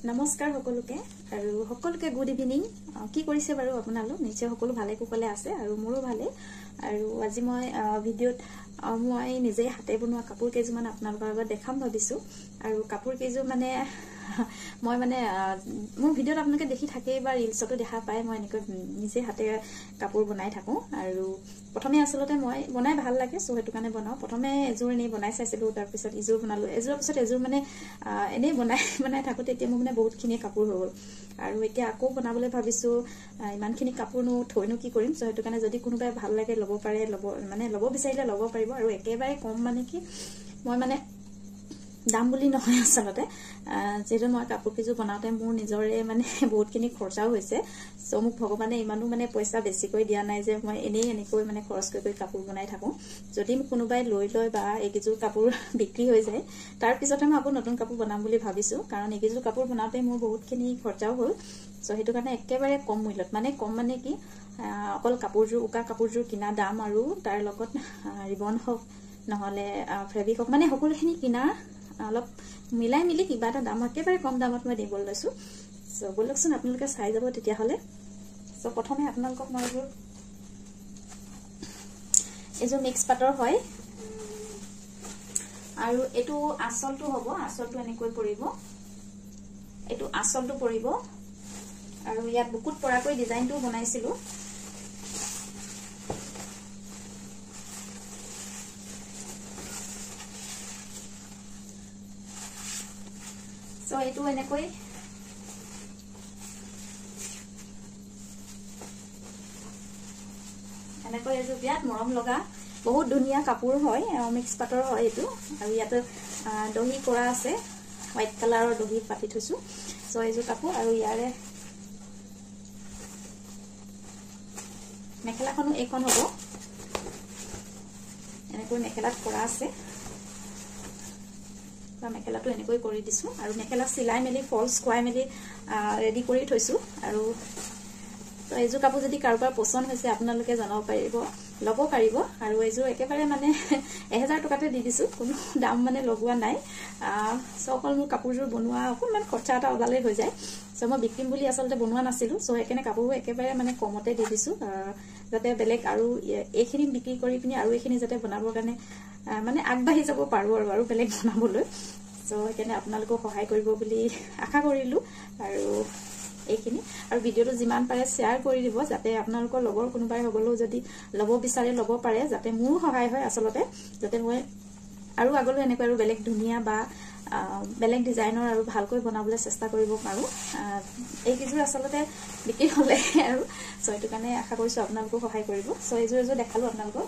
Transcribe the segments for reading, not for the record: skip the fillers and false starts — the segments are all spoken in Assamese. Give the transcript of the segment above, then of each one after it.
নমস্কাৰ সকলোকে আৰু সকলোকে গুড ইভিনিং কি কৰিছে বাৰু আপোনালোক নিশ্চয় সকলো ভালে কুশলে আছে আৰু মোৰো ভালে আৰু আজি মই ভিডিঅ'ত মই নিজে হাতে বনোৱা কাপোৰ কেইজুমান আপোনালোকৰ আগত দেখাম ভাবিছো আৰু কাপোৰ কেইজু মানে মই মানে মোৰ ভিডিঅ'ত আপোনালোকে দেখি থাকে বা ৰিলছতো দেখা পায় মই এনেকৈ নিজে হাতে কাপোৰ বনাই থাকো আৰু প্ৰথমে আসলতে মই বনাই ভাল লাগে সো হেতু কাৰণে বনাও প্ৰথমে এজোৰ নে বনাই চাইছিলো তাৰ পিছত ইজোৰ বনালো এজোৰ পিছত এজোৰ মানে এনে বনাই থাকোতে এতিয়া মই মানে বহুতখিনি কাপোৰ হৈ গল আৰু এতিয়া আকৌ বনাবলৈ ভাবিছো ইমানখিনি কাপোৰ নো থৈনো কি কৰিম সো হেতু কাৰণে যদি কোনোবাই ভাল লাগে লব পাৰে লব বিচাৰিলে লব পাৰিব আৰু একেবাৰে কম মানে কি মই মানে দাম বুলি নহয় আসলতে যেটো মই কাপোৰ কিজু বনাওতে মোৰ নিজৰে মানে বহুতখিনি খৰচাও হৈছে সো মোক ভগৱানে ইমানো মানে পইচা বেছি কৰি দিয়া নাই যে মই এনেকৈ মানে খৰচ কৰি কাপোৰ বনাই থাকো যদি কোনোবাই লৈ বা একিজু কাপোৰ বিক্ৰী হৈ যায় তাৰ পিছতে মই আকৌ নতুন কাপোৰ বনাম বুলি ভাবিছো কাৰণ একিজু কাপোৰ বনাওতে মোৰ বহুতখিনি খৰচাও হ'ল সো হেতু কাৰণে একেবাৰে কম মূল্যত মানে কম মানে কি অকল কাপোৰজোৰ উকা কাপোৰজোৰ কিনা দাম আৰু তাৰ লগত ৰিবন হক নহলে ফেব্ৰিক হক মানে সকলোখিনি কিনা অলপ মিলাই মিলি কিবা এটা দাম একেবাৰে কম দামত মই দিবলৈ লৈছো সো বলকচোন আপোনালোকে চাই যাব তেতিয়া হলে সো প্ৰথমে আপোনালোকক মই এজো মিক্স পাটৰ হয় আৰু এটো আসলটো হ'ব আসলটো এনেকৈ পৰিব এটো আসলটো পৰিব আৰু ইয়াত বুকুত পৰাকৈ ডিজাইনটো বনাইছিলো সো এটো এনেকৈ এজো বিয়াত মৰম লগা বহুত ধুনিয়া কাপোৰ হয় মিক্স পাটৰ হয় এটো আৰু ইয়াতে দহি কৰা আছে হোৱাইট কালাৰৰ দহি পাতি থৈছো সো এজো কাপোৰ আৰু ইয়াৰে মেখেলাখনো এখন হ'ব এনেকৈ মেখেলাত কৰা আছে মেখেলাটো এনেকৈ কৰি দিছো আৰু মেখেলা সিলাই মেলি ফলস কোৱাই মেলি ৰেডি কৰি থৈছো আৰু তো এজো কাপোৰ যদি কাৰোবাৰ পছন্দ হৈছে আপোনালোকে জনাব পাৰিব লব পাৰিব আৰু এজো একেবাৰে মানে 1000 টকাতে দি দিছো কোনো দাম মানে লগোৱা নাই সকল মোৰ কাপোৰজোৰ বনোৱা অকমান খৰচা এটা ওলালে হৈ যায় সো মই বিকিম বুলি আসলতে বনোৱা নাছিলো সো একেনে কাপোৰবোৰ একেবাৰে মানে কমতে দি দিছো যাতে বেলেগ আৰু এইখিনি বিক্ৰী কৰি পিনি আৰু এইখিনি যাতে বনাবৰ কাৰণে মানে আগবাঢ়ি যাব পাৰো আৰু বেলেগ বনাবলৈ সো একেনে আপোনালোকক সহায় কৰিব বুলি আশা কৰিলো আৰু এইখিনি আৰু ভিডিওটো যিমান পাৰে শেয়াৰ কৰি দিব যাতে আপোনালোকৰ লগৰ কোনোবাই হবলো যদি লব বিচাৰে লব পাৰে যাতে মোৰ সহায় হয় আসলতে যাতে মই আৰু আগলৈ এনেকৈ আৰু বেলেগ ধুনিয়া বা বেলেগ ডিজাইনৰ আৰু ভালকৈ বনাবলৈ চেষ্টা কৰিব পাৰো এই কিজোৰ আসলতে বিক্ৰী হলে আৰু সো এটো কাৰণে আশা কৰিছো আপোনালোকক সহায় কৰিব সো এজো দেখালো আপোনালোকক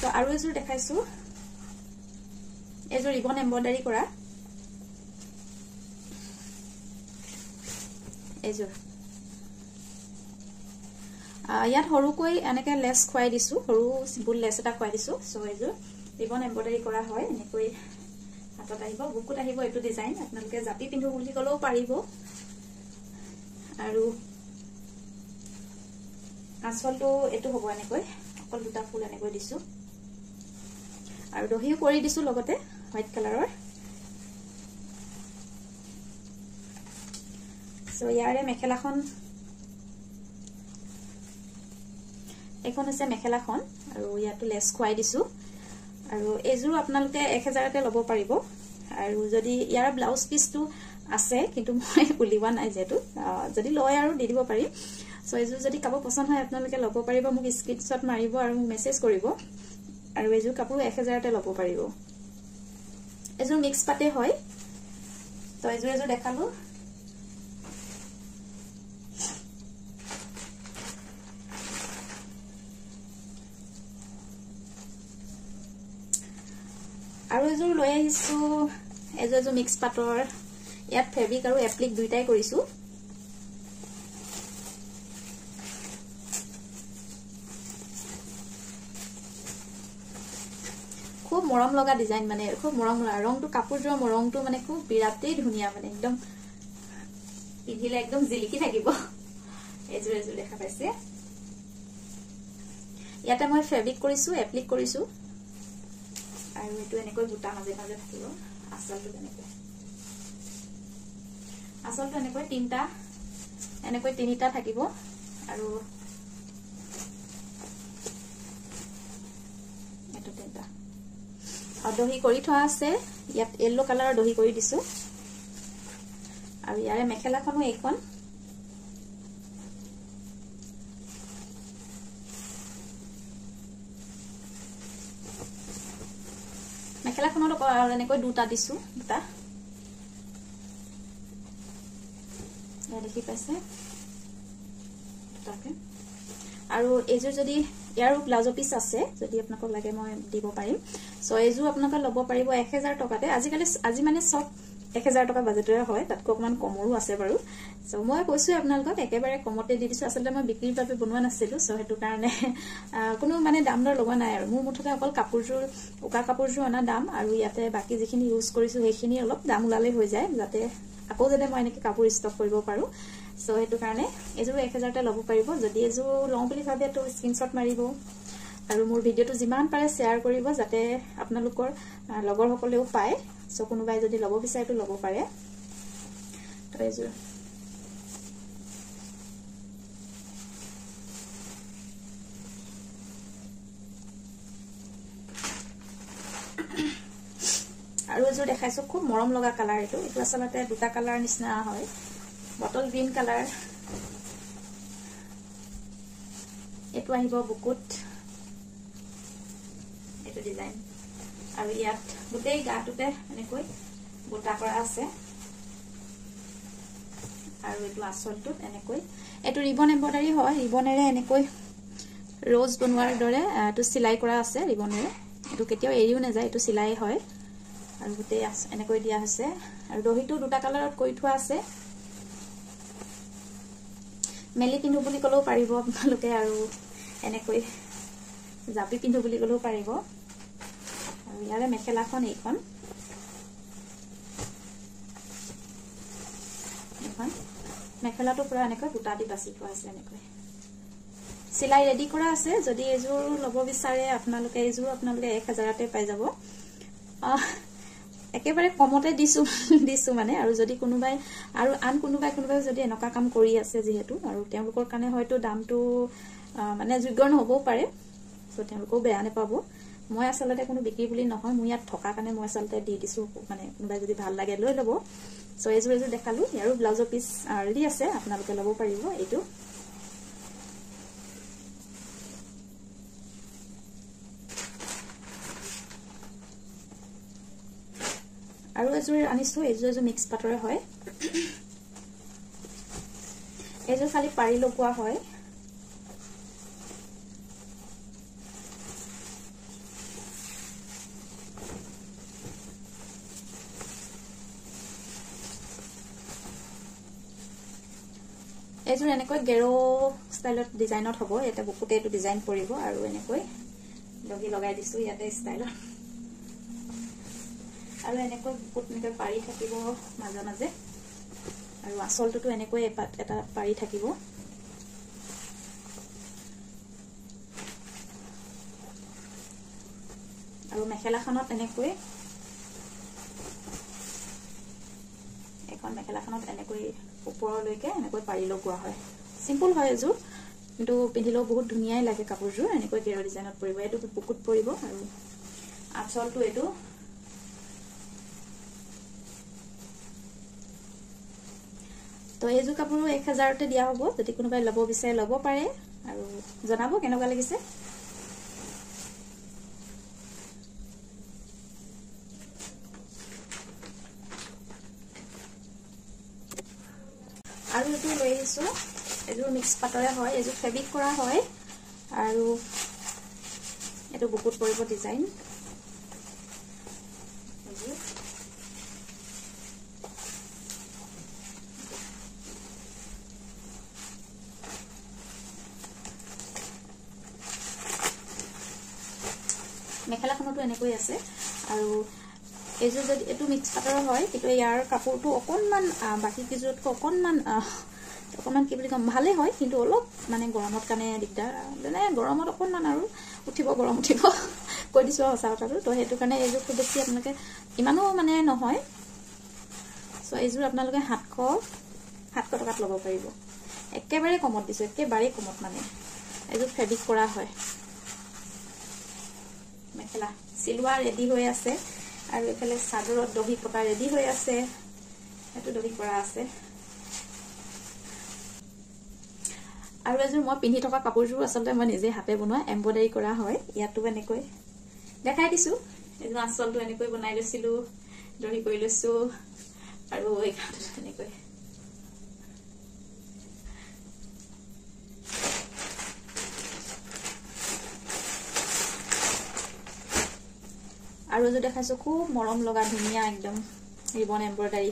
তো আৰু এজোৰ দেখাইছো এজোৰ ৰিবন এমব্ৰয়ডাৰী কৰা এজোৰ ইয়াত হৰুকৈ এনেকে লেস খুৱাই দিছো হৰু সিম্পল লেস এটা খুৱাই দিছো সো এজোৰ ৰিবন এমব্ৰয়ডাৰী কৰা হয় এনেকৈ হাতত আহিব বুকুত আহিব এটো ডিজাইন আপোনালোকে জাপি পিন্ধো বুলি কলেও পাৰিব আৰু আসলটো এটো হ'ব এনেকৈ অকল দুটা ফুল এনেকৈ দিছো আৰু দহিও কৰি দিছো লগতে হোৱাইট কালাৰৰ সো ইয়াৰে মেখেলাখন এখন আছে মেখেলাখন আৰু ইয়াটো লেস খুৱাই দিছো আৰু এজোৰ আপোনালোকে 1000তে লব পাৰিব আৰু যদি ইয়াৰ ব্লাউজ পিসটো আছে কিন্তু মই উলিওৱা নাই যেটো যদি লয় আৰু দি দিব পাৰিম সো এজোৰ যদি কাপোৰ পছন্দ হয় আপোনালোকে লব পাৰিব মোক স্ক্ৰিনশ্বট মাৰিব আৰু মোক মেছেজ কৰিব আৰু এজোৰ কাপোৰ 1000তে লব পাৰিব এজোৰ মিক্স পাতে হয় তো এজোৰ দেখালো আৰু এজোৰ লৈ আহিছো এজোৰ মিক্স পাটৰ ইয়াত ফেব্ৰিক আৰু এপ্লিক দুইটাই কৰিছো খুব মৰম লগা ডিজাইন মানে খুব মৰম লগা ৰংটো কাপোৰজোৰ ৰংটো মানে খুব বিৰাটেই ধুনিয়া মানে একদম পিন্ধিলে একদম জিলিকি থাকিব এজোৰ দেখা পাইছে ইয়াতে মই ফেব্ৰিক কৰিছো এপ্লিক কৰিছো আৰু এটো এনেকৈ বুটা মাজে মাজে থাকিব আঁচলটো এনেকৈ আঁচলটো এনেকৈ তিনিটা থাকিব আৰু এটো তিনিটা দহি কৰি থোৱা আছে ইয়াত yellow কালাৰৰ দহি কৰি দিছো আৰু ইয়াৰে মেখেলাখনো এইখন মেখেলাখনত এনেকৈ দুটা দিছো দুটা এ দেখি পাইছে দুটাকে আৰু এজোৰ যদি ইয়াৰ ব্লাউজ পিস আছে যদি আপোনাক লাগে মই দিব পাৰিম সো এজোৰ আপোনাক ল'ব পাৰিব 1000 টকাতে আজি মানে সব 1000 টকা বাজেটৰে হয় তাতকৈ অকমান কমৰো আছে বাৰু সো মই কৈছো আপোনালোকক একেবাৰে কমতে দি দিছো আসলে মই বিক্ৰীৰ বাবে বনোৱা নাছিলো সো হেতু কাৰণে কোনো মানে দাম দৰ লগা নাই আৰু মোৰ মুঠতে অকল কাপোৰজোৰ উকা কাপোৰজোৰ অনা দাম আৰু ইয়াতে বাকি যিখিনি ইউজ কৰিছো সেইখিনি অলপ দাম উলালে হৈ যায় যাতে আকৌ যদি মই এনেকৈ কাপোৰ ষ্টক কৰিব পাৰো সো হেতু কাৰণে এজোৰ 1000 তে ল'ব পাৰিব যদি এজোৰ লওঁ বুলি ভাবে তো স্ক্ৰিনশ্বট মাৰিব আৰু মোৰ ভিডিওটো যিমান পাৰে শেয়াৰ কৰিব যাতে আপোনালোকৰ লগৰ সকলেও পায় সো কোনোবাই যদি ল'ব বিচাৰে তো ল'ব পাৰে তো এজোৰ আৰু এজোৰ দেখাইছো খুব মৰম লগা কালাৰ এটো আসলতে দুটা কালাৰ নিচিনা হয় বটল গ্ৰীন কালাৰ এটো আহিব বুকুত এটো ডিজাইন আৰু ইয়াত গোটেই গাটোতে এনেকৈ বুটা কৰা আছে আৰু এটো আঁচলটোত এনেকৈ এটো ৰিবন এম্ব্ৰইডাৰী হয় ৰিবনেৰে এনেকৈ ৰ'জ বনোৱাৰ দৰে এটো সিলাই কৰা আছে ৰিবনেৰে এটো কেতিয়াও এৰিও নাযায় এটো সিলাই হয় আৰু গোটেই এনেকৈ দিয়া হৈছে আৰু দহিটো দুটা কালাৰত কৰি থোৱা আছে মেলি পিন্ধু বুলি কলেও পাৰিব আপোনালোকে আৰু এনেকৈ জাপি পিন্ধু বুলি কলেও পাৰিব আৰু ইয়াৰে মেখেলাখন এইখন মেখেলাটো পুৰা এনেকৈ বুটা দি বাছি থোৱা আছে এনেকৈ সিলাই ৰেডি কৰা আছে যদি এজোৰ ল'ব বিচাৰে আপোনালোকে এজোৰ আপোনালোকে 1000 তে পাই যাব একেবাৰে কমতে দিছো মানে আৰু যদি কোনোবাই আৰু আন কোনোবাই যদি এনেকা কাম কৰি আছে যেহেতু আৰু তেওঁলোকৰ কাৰণে হয়তো দামটো মানে যোগ্য নহবও পাৰে সো তেওঁলোকও বেয়া নাপাব মই আসলতে কোনো বিক্ৰী বুলি নহয় মই ইয়াত থকা কাৰণে মই আসলতে দি দিছো মানে কোনোবাই যদি ভাল লাগে লৈ ল'ব সো এজোৰ দেখালো ইয়াৰো ব্লাউজৰ পিস ৰেডি আছে আপোনালোকে ল'ব পাৰিব এইটো আৰু এজোৰ আনিছো এজোৰ মিক্স পাটৰে হয় এজোৰ খালি পাৰি লগোৱা হয় এজোৰ এনেকৈ গেৰো ষ্টাইলত ডিজাইনত হ'ব এটা বুকুতে এটো ডিজাইন পৰিব আৰু এনেকৈ লগি লগাই দিছো ইয়াতে ষ্টাইলত আৰু এনেকৈ বুকুত এনেকৈ পাৰি থাকিব মাজে মাজে আৰু আঁচলটোতো এনেকৈ এটা পাৰি থাকিব আৰু মেখেলাখনত এনেকৈ এখন মেখেলাখনত এনেকৈ ওপৰলৈকে এনেকৈ পাৰি লগোৱা হয় সিম্পল হয় এজোৰ কিন্তু পিন্ধিলেও বহুত ধুনীয়াই লাগে কাপোৰজোৰ এনেকৈ গেৰো ডিজাইনত পৰিব এটো বুকুত পৰিব আৰু আঁচলটো এটো তো এজোৰ কাপোৰ 1000 তে দিয়া হ'ব যদি কোনোবাই ল'ব বিচাৰে ল'ব পাৰে আৰু জনাব কেনেকুৱা লাগিছে আৰু এটো লৈ আহিছো এজোৰ মিক্স পাটৰে হয় এজোৰ ফেব্ৰিক কৰা হয় আৰু এটো বুকুত পৰিব ডিজাইন মেখেলাখনটো এনেকৈ আছে আৰু এজোৰ যদি এটো মিক্স পাটৰ হয় কিন্তু ইয়াৰ কাপোৰটো অকনমান বাকি কিজোৰতকৈ অকনমান কি বুলি কম ভালে হয় কিন্তু অলপ মানে গৰমত কাৰণে দিগদাৰ মানে গৰমত অকনমান আৰু গৰম উঠিব কৈ দিছো সঁচা কথাটো তো সেইটো কাৰণে এইযোৰ খুব বেছি আপোনালোকে ইমানো মানে নহয় সো এইযোৰ আপোনালোকে 700 টকাত ল'ব পাৰিব একেবাৰে কমত দিছো একেবাৰে কমত মানে এইযোৰ ফেব্ৰিক কৰা হয় মেখেলা চিলোৱা ৰেডি হৈ আছে আৰু এফালে চাদৰত দহি পটা ৰেডি হৈ আছে এটো দহি কৰা আছে আৰু এযোৰ মই পিন্ধি থকা কাপোৰযোৰ আচলতে মই নিজে হাতে বনোৱা এমব্ৰয়ডাৰী কৰা হয় ইয়াতো এনেকৈ দেখাই দিছো এযোৰ আঁচলটো এনেকৈ বনাই লৈছিলো দহি কৰি লৈছো আৰু এইখানটো এনেকৈ আৰু এযোৰ দেখাইছো খুব মৰম লগা ধুনীয়া একদম ৰিবন এমব্ৰয়ডাৰী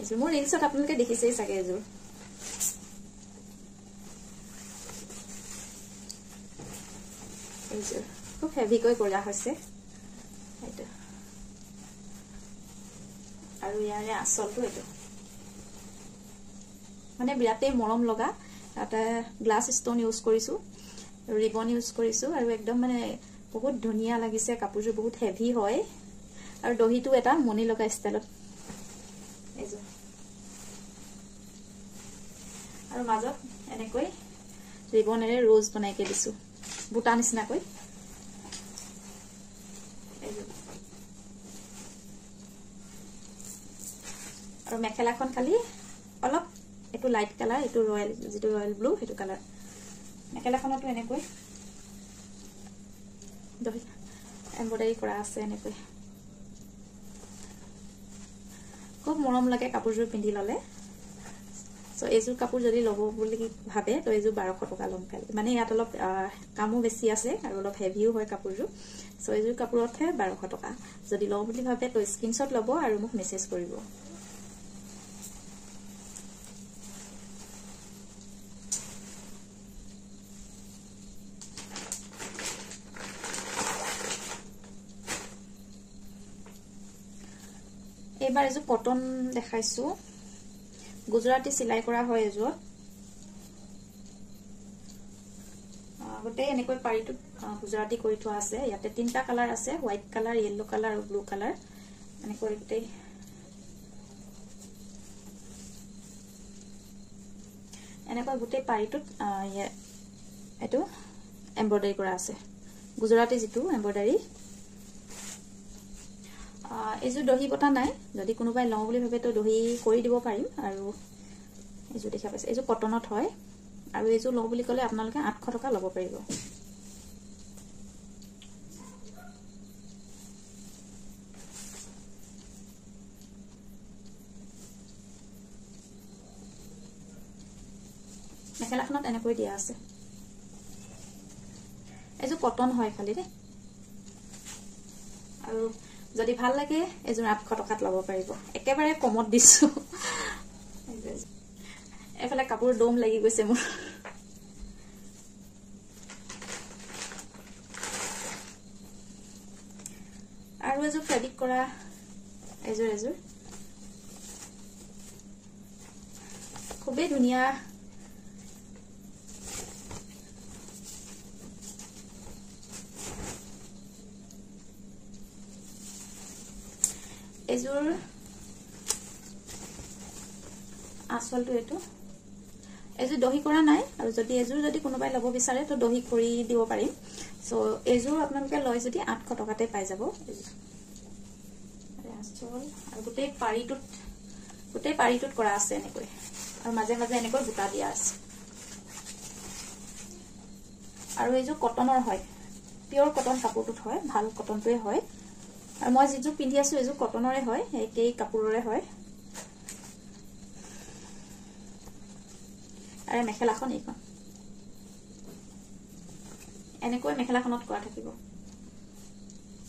এযোৰ মোৰ ৰিলছত আপোনালোকে দেখিছেই চাগে এযোৰ এইযোৰ খুব হেভিকৈ কৰা হৈছে এইটো আৰু ইয়াৰে আঁচলটো এইটো মানে বিৰাটেই মৰম লগা এটা গ্লাছ ষ্টোন ইউজ কৰিছো ৰিবন ইউজ কৰিছো আৰু একদম মানে বহুত ধুনিয়া লাগিছে কাপোৰযোৰ বহুত হেভি হয় আৰু দহিটো এটা মনি লগা ষ্টাইলত এইযোৰ আৰু মাজত এনেকৈ ৰিবনেৰে ৰ'জ বনাইকে দিছো বুটা নিচিনাকৈ আৰু মেখেলাখন খালি অলপ এটো লাইট কালাৰ এটো ৰয়েল যেটো ৰয়েল ব্লু হেতু কালাৰ মেখেলাখনটো এনেকৈ দহি এমব্ৰয়ডাৰী কৰা আছে এনেকৈ খুব মৰম লাগে কাপোৰযোৰ পিন্ধি ললে সো এইযোৰ কাপোৰ যদি লব বুলি ভাবে তো এইযোৰ 1200 টকা লম মানে ইয়াত অলপ কামো বেছি আছে আৰু অলপ হেভিও হয় কাপোৰযোৰ সো এইযোৰ কাপোৰতহে 1200 টকা যদি লও বুলি ভাবে তো স্ক্ৰিনশ্বট লব আৰু মোক মেছেজ কৰিব এবাৰ এযোৰ কটন দেখাইছো গুজৰাটী সিলাই কৰা হয় এযোৰ গোটেই এনেকৈ পাৰিটো গুজৰাটী কৰি থোৱা আছে ইয়াতে তিনটা কালাৰ আছে হোৱাইট কালাৰ ইয়েলো কালাৰ আৰু ব্লু কালাৰ এনেকৈ গোটেই এনেকৈ গোটেই পাৰিটোত এটো এমব্ৰয়ডাৰী কৰা আছে গুজৰাটী যেটো এমব্ৰয়ডাৰী এইযোৰ দহি বটা নাই যদি কোনোবাই লও বুলি ভাবে তো দহি কৰি দিব পাৰিম আৰু এইযোৰ দেখা পাইছে এইযোৰ কটনত হয় আৰু এইযোৰ লও বুলি কলে আপোনালোকে 800 টকা ল'ব পাৰিব মেখেলাখনত এনেকৈ দিয়া আছে এইযোৰ কটন হয় খালি দে আৰু যদি ভাল লাগে এযোৰ 800 টকাত ল'ব পাৰিব একেবাৰে কমত দিছো এফালে কাপোৰ দম লাগি গৈছে মোৰ আৰু এযোৰ ফেব্ৰিক কৰা এযোৰ খুবেই ধুনীয়া এযোৰ আঁচলটো এটো এযোৰ দহি কৰা নাই আৰু যদি এযোৰ যদি কোনোবাই ল'ব বিচাৰে তো দহি কৰি দিব পাৰিম সো এযোৰ আপোনালোকে লয় যদি 800 টকাতে পাই যাব আঁচল আৰু গোটেই পাৰিটোত কৰা আছে এনেকৈ আৰু মাজে মাজে এনেকৈ বুটা দিয়া আছে আৰু এযোৰ কটনৰ হয় পিওৰ কটন কাপোৰটোত হয় ভাল কটনটোৱে হয় আৰু মই যেযোৰ পিন্ধি আছো এযোৰ কটনৰে হয় একেই কাপোৰৰে হয় আৰু মেখেলাখন এইখন এনেকৈ মেখেলাখনত কৰা থাকিব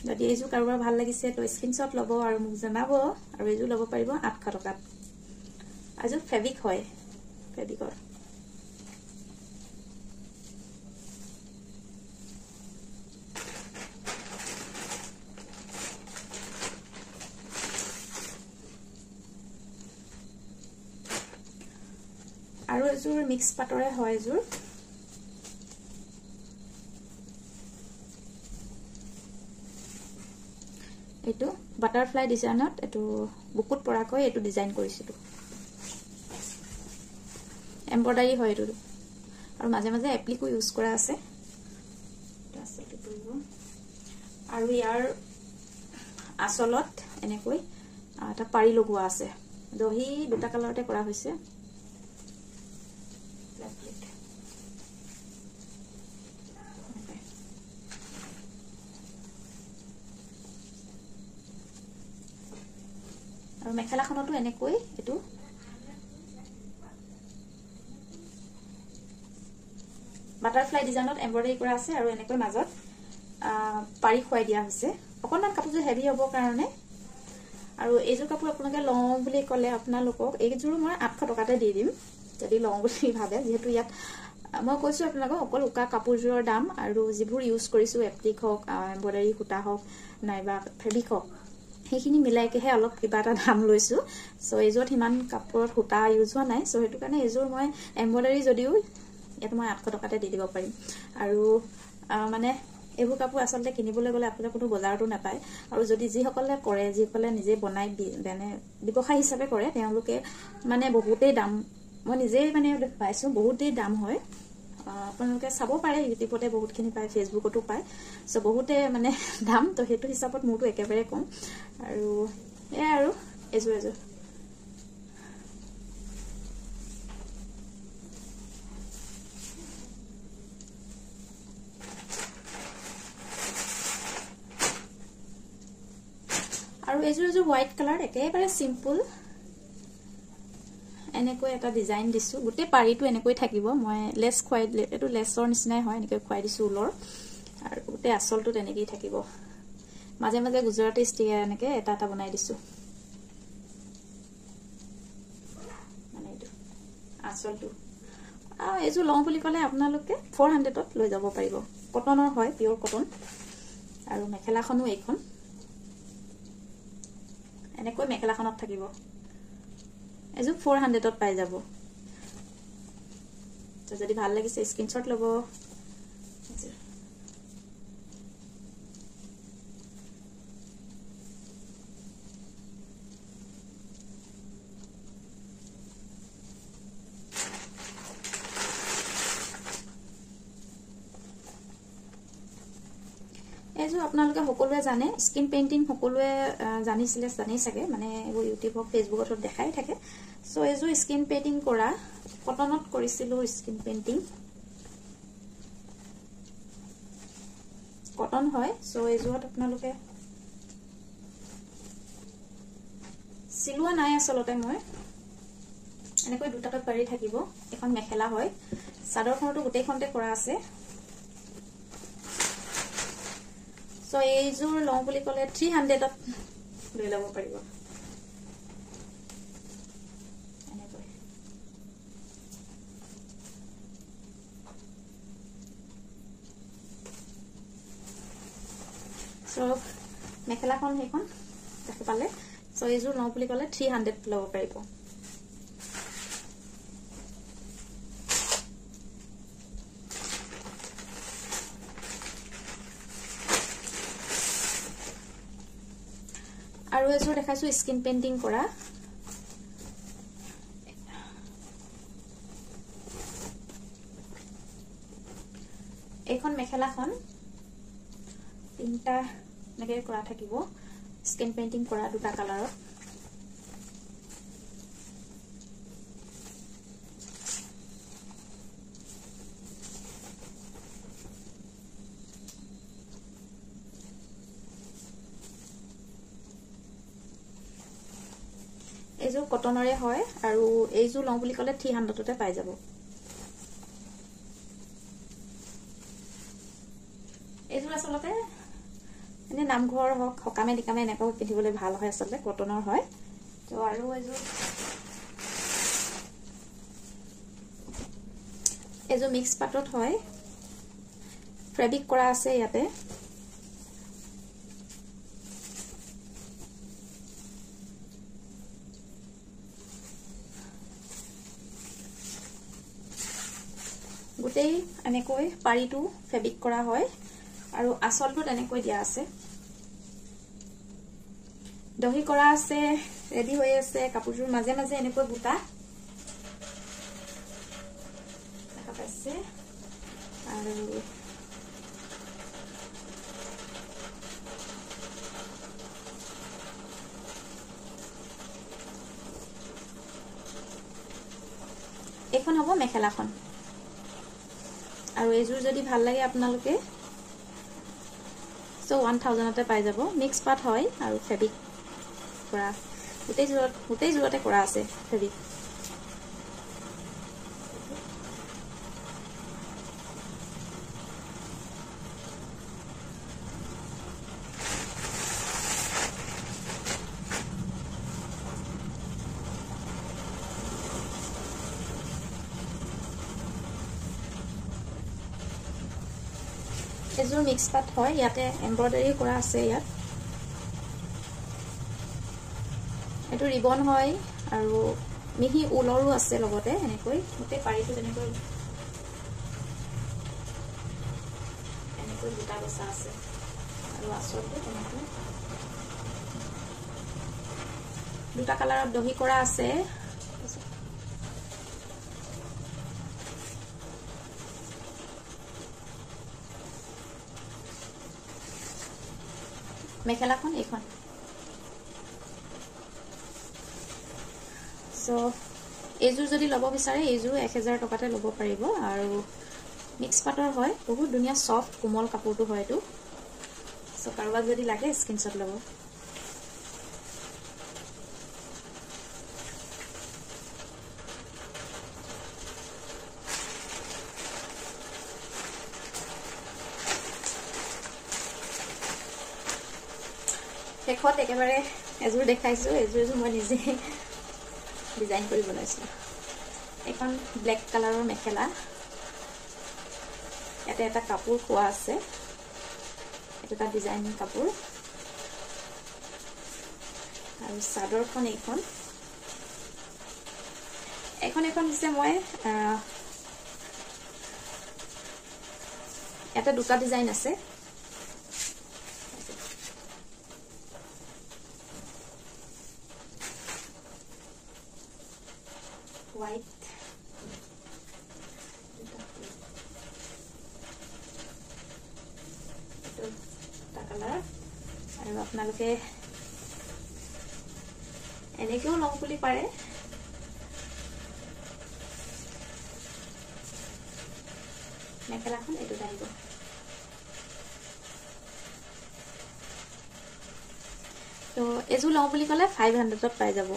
যদি এইযোৰ কাৰোবাৰ ভাল লাগিছে তো স্ক্ৰিনশ্বট ল'ব আৰু মোক জনাব আৰু এইযোৰ ল'ব পাৰিব 800 টকাত এযোৰ ফেব্ৰিক হয় ফেব্ৰিকৰ আৰু এযোৰ মিক্স পাটৰে হয় এযোৰ এইটো বাটাৰফ্লাই ডিজাইনত এইটো বুকুত পৰাকৈ এইটো ডিজাইন কৰিছিলোঁ এমব্ৰইডাৰী হয় এইটো আৰু মাজে মাজে এপ্লিকো ইউজ কৰা আছে আৰু ইয়াৰ আচলত এনেকৈ এটা পাৰি লগোৱা আছে দহি দুটা কালাৰতে কৰা হৈছে আৰু মেখেলাখনতো এনেকৈ এটো বাটাৰফ্লাই ডিজাইনত এমব্ৰইডাৰী কৰা আছে আৰু এনেকৈ মাজত পাৰি খুৱাই দিয়া হৈছে অকনমান কাপোৰযোৰ হেভি হ'ব কাৰণে আৰু এইযোৰ কাপোৰ আপোনালোকে লওঁ বুলি ক'লে আপোনালোকক এইযোৰ মই 800 টকাতে দি দিম যদি লওঁ বুলি ভাবে যেহেতু ইয়াত মই কৈছো আপোনালোকক অকল উকা কাপোৰযোৰৰ দাম আৰু যিবোৰ ইউজ কৰিছো এপ্লিক হওক এমব্ৰইডাৰী সূতা হওক নাইবা ফেব্ৰিক হওক সেইখিনি মিলাইকেহে অলপ কিবা এটা দাম লৈছো সো এইযোৰত ইমান কাপোৰত সূতা ইউজ হোৱা নাই সো হেতু কাৰণে এইযোৰ মই এমব্ৰইডাৰী যদিও ইয়াত মই 800 টকাতে দি দিব পাৰিম আৰু মানে এইবোৰ কাপোৰ আসলতে কিনিবলৈ গলে আপোনাৰ কোনো বজাৰটো নাপায় আৰু যদি যিসকলে কৰে যিসকলে নিজে বনাই মানে ব্যৱসায় হিচাপে কৰে তেওঁলোকে মানে বহুতেই দাম মই নিজেই মানে পাইছো বহুতেই দাম হয় আপোনালোকে চাব পাৰে ইউটিউবতে বহুতখিনি পায় ফেসবুকতো পায় সো বহুতে মানে দাম তো হেতু হিচাপত মোৰটো একেবাৰে কম আৰু এ আৰু এযোৰ আৰু এযোৰ হোৱাইট কালাৰ একেবাৰে সিম্পল এনেকৈ এটা ডিজাইন দিছো গুটে পাৰিটো এনেকৈ থাকিব মই লেস খুৱাই এটো লেসৰ নিচিনাই হয় এনেকৈ খুৱাই দিছো উলৰ আৰু গুটে আসলটো তেনেকেই থাকিব মাজে মাজে গুজৰাটী ষ্টিকাৰ এনেকৈ এটা বনাই দিছো মানে এইটো আসলটো এযোৰ লওঁ বুলি ক'লে আপোনালোকে 400 ত লৈ যাব পাৰিব কটনৰ হয় পিওৰ কটন আৰু মেখেলাখনো এইখন এনেকৈ মেখেলাখনত থাকিব এযোৰ 400 ত পাই যাব তো যদি ভাল লাগিছে স্ক্ৰিনশ্বট লব এযোৰ আপোনালোকে সকলোৱে জানে স্কিন পেইন্টিং সকলোৱে জানিছিলে জানি থাকে মানে এইবোৰ ইউটিউব হক ফেসবুকত দেখাই থাকে সো এযোৰ স্কিন পেইন্টিং কৰা কটনত কৰিছিলো স্কিন পেইন্টিং কটন হয় সো এযোৰত আপোনালোকে সিলোৱা নাই আসলতে মই এনেকৈ দুটাটা পাৰি থাকিব এখন মেখেলা হয় চাদৰখনটো গোটেইখনতে কৰা আছে সো এইযোৰ লওঁ বুলি ক'লে 300 ত লৈ ল'ব পাৰিব এনেকৈ সো মেখেলাখন সেইখন দেখি পালে সো এইযোৰ লওঁ বুলি ক'লে 300 ল'ব পাৰিব আৰু এযোৰ দেখাইছো স্কিন পেইন্টিং কৰা এইখন মেখেলাখন তিনটা নেকে কৰা থাকিব স্কিন পেইন্টিং কৰা দুটা কালাৰত এযোৰ কটনৰে হয় আৰু এইযোৰ লওঁ বুলি ক'লে 300 তে পাই যাব এইযোৰ আসলতে এনে নামঘৰ হক হকামে দিকামে এনেকৈ পিন্ধিবলৈ ভাল হয় আসলতে কটনৰ হয় তো আৰু এযোৰ মিক্স পাটত হয় ফেব্ৰিক কৰা আছে ইয়াতে গুটেই এনেকৈ পাৰিটো ফেব্ৰিক কৰা হয় আৰু আসলটো এনেকৈ দিয়া আছে দহি কৰা আছে ৰেডি হৈ আছে কাপোৰটোৰ মাজে মাজে এনেকৈ বুটা দেখা পাইছে আৰু এখন হ'ব মেখেলাখন আৰু এইযোৰ যদি ভাল লাগে আপোনালোকে সো 1000 তে পাই যাব মিক্স পাট হয় আৰু ফেব্ৰিক কৰা গোটেই জোৰতে কৰা আছে ফেব্ৰিক এযোৰ মিক্স পাট হয় ইয়াতে এমব্ৰয়ডাৰী কৰা আছে ইয়াত এটো ৰিবন হয় আৰু মিহি উলৰো আছে লগতে এনেকৈ গোটেই পাৰিটো এনেকৈ দুটা বসা আছে আৰু আচলতে এনেকৈ দুটা কালাৰত দহি কৰা আছে মেখেলাখন এইখন সো এইযোৰ যদি লব বিচাৰে এইযোৰ 1000 টকাতে লব পাৰিব আৰু মিক্স পাটৰ হয় বহুত ধুনিয়া সফট কোমল কাপোৰটো হয় এটো সো কাৰোবাক যদি লাগে স্ক্ৰিনশ্বট লব শেষত একেবাৰে এযোৰ দেখাইছো এযোৰ মই নিজে ডিজাইন কৰি বনাইছো এখন ব্ল্যাক কালাৰৰ মেখেলা এটা এটা কাপোৰ খোৱা আছে এটা ডিজাইন কাপোৰ আৰু সাদৰখন এখন দিছে মই এটা দুটা ডিজাইন আছে white color আৰু আপোনালোকে এনেকেও লং পুলি পাৰে মেখেলাখন এটো আহিব তো এজু লং পুলি কলে 500 ত পাই যাব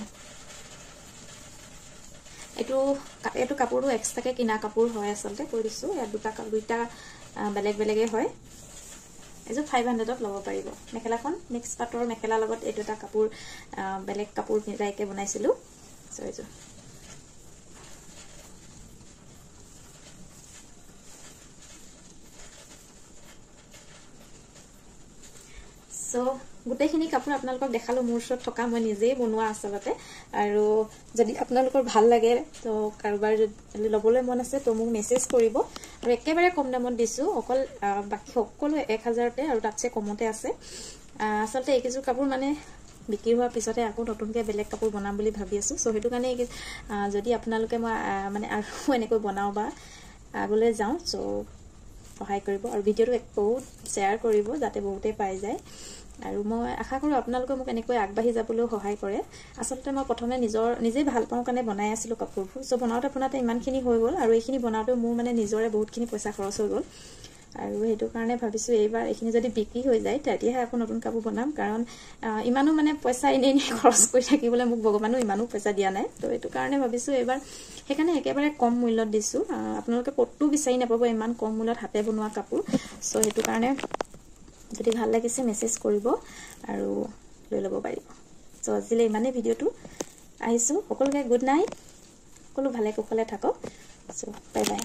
এটো কাপোৰটো এক্সট্ৰাকে কিনা কাপোৰ হয় আসলতে কৈ দিছো ইয়াত দুটা বেলেগ বেলেগে হয় এজু 500 ত লব পাৰিব মেখেলাখন মিক্স পাটৰ মেখেলা লগত এটো এটা কাপোৰ বেলেগ কাপোৰ মিলাইকে বনাইছিলো সো এজু সো গুটেখিনি কাপোৰ আপোনালোকক দেখালো মোৰ ওচৰত থকা মই নিজেই বনোৱা আসলতে আৰু যদি আপোনালোকৰ ভাল লাগে তো কাৰোবাৰ যদি লবলৈ মন আছে তো মোক মেসেজ কৰিব আৰু একেবাৰে কম দামত দিছো অকল বাকি সকলো 1000 তে আৰু তাতছে কমতে আছে আসলতে এইকেজু কাপোৰ মানে বিক্ৰী হোৱাৰ পিছতে আকৌ নতুনকে বেলেগ কাপোৰ বনাম বুলি ভাবি আছো সো হেতু কাৰণে যদি আপোনালোকে মই মানে আৰু এনেকৈ বনাও বা আগলৈ যাও সো সহায় কৰিব আৰু ভিডিওটো বহুত শেয়াৰ কৰিব যাতে বহুতে পাই যায় আৰু মই আশা কৰো আপোনালোকে মোক এনেকৈ আগবাঢ়ি যাবলৈ সহায় কৰে আসলতে মই প্ৰথমে নিজে ভাল পাওঁ কাৰণে বনাই আছিলো কাপোৰবোৰ সো বনাওতে আপোনাতে ইমানখিনি হৈ গল আৰু এইখিনি বনাওতে মোৰ মানে নিজৰে বহুতখিনি পইচা খৰচ হৈ গল আৰু হেতু কাৰণে ভাবিছো এইবাৰ এইখিনি যদি বিক্ৰী হৈ যায় তেতিয়াহে আকৌ নতুন কাপোৰ বনাম কাৰণ ইমানো মানে পইচা এনে খৰচ কৰি থাকিবলৈ মোক ভগৱানো ইমানো পইচা দিয়া নাই তো হেতু কাৰণে ভাবিছো এইবাৰ হেকানে একেবাৰে কম মূল্যত দিছো আপোনালোকে কটু বিচাৰি নাপাব ইমান কম মূল্যত হাতে বনোৱা কাপোৰ সো হেতু কাৰণে যদি ভাল লাগিছে মেসেজ কৰিব আৰু লৈ লব পাৰিব সো আজিলে ইমানে ভিডিওটো আহিছো সকলোকে গুড নাইট সকলো ভালে কুশলে থাকক সো বাই বাই